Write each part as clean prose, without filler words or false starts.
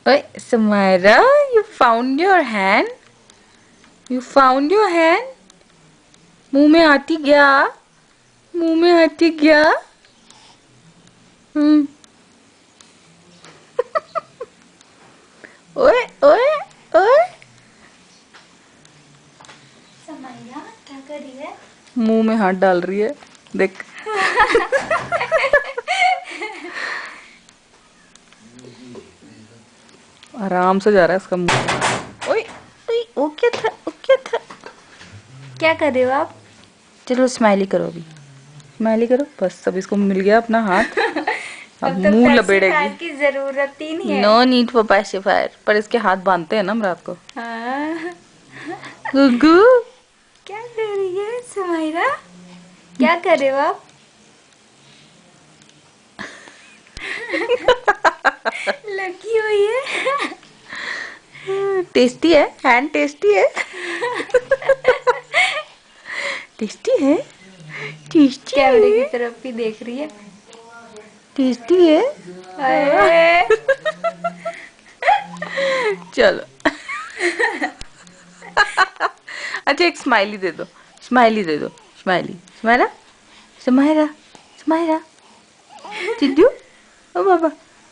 Oi, Samira, you found your hand? You found your hand? मुंह में हाथी गया? मुंह में हाथी गया? ओए ओए ओए, समैया क्या कर रही है? मुंह में हाथ डाल रही है, देख। आराम से जा रहा है इसका मुंह। ओए ओए, वो क्या था, वो क्या था? क्या कर रहे हो आप? चलो स्माइली करो अभी, स्माइली करो बस। अब इसको मिल गया अपना हाथ, अब अब तो मुंह पैसिफायर लपेड़ेगी। की जरूरत ही नहीं है। नो नीड फॉर पैसिफायर, पर इसके हाथ बांधते हैं ना हम रात को। हाँ। गुगू, क्या कर रही है समैरा? क्या कर रहे हो आप? लगी हुई है। टेस्टी है, हैंड टेस्टी है। टेस्टी है, टेस्टी कैमरे की है, तरफ भी देख रही है। टेस्टी है। अरे चलो। अच्छा एक स्माइली दे दो, स्माइली दे दो, smiley. स्माइला, स्माइला, स्माइला। चिड्डू, O Baba,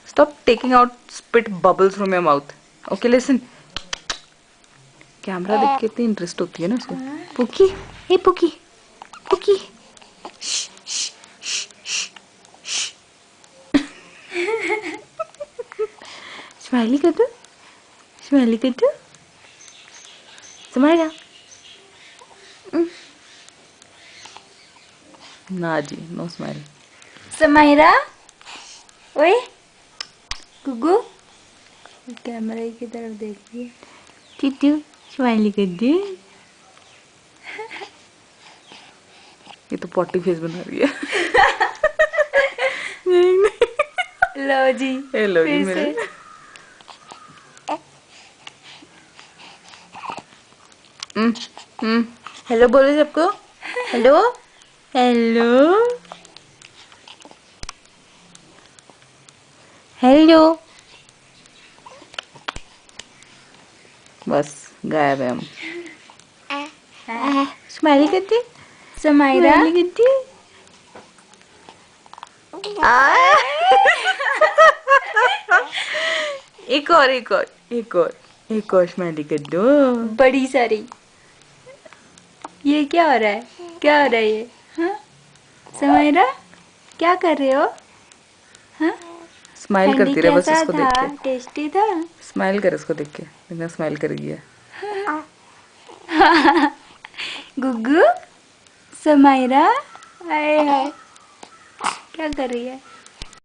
stop taking out spit bubbles from your mouth. Okay, listen. Camera देख के इतनी इंटरेस्ट होती है ना उसको। पुकी, हे पुकी, पुकी। स्माइली कर दो, स्माइली कर दो, स्माइला। ना जी, नो स्माइल। समैरा, ओए गुगू, कैमरे की तरफ देख रही है। चिट्टू, स्माइली कर दे। ये तो पॉटी फेस बना रही है। नहीं नहीं, लो जी, हेलो जी फिर मेरे। से। हेलो बोलो सबको, हेलो, हेलो, हेलो। बस गायब है हम। स्माइली करती, समैरा, स्माइली करती। एक और, एक और, एक और, एक और स्माइली कर दो। बड़ी सारी। ये क्या हो रहा है? क्या हो रहा है ये? हाँ? समैरा, क्या कर रहे हो? हाँ? स्माइल हैंडी करती रहे बस कैसा इसको था? देख के। टेस्टी था? स्माइल कर इसको देख के, बिना स्माइल करेगी है। गुग्गू, समैरा, आए हाय, क्या कर रही है?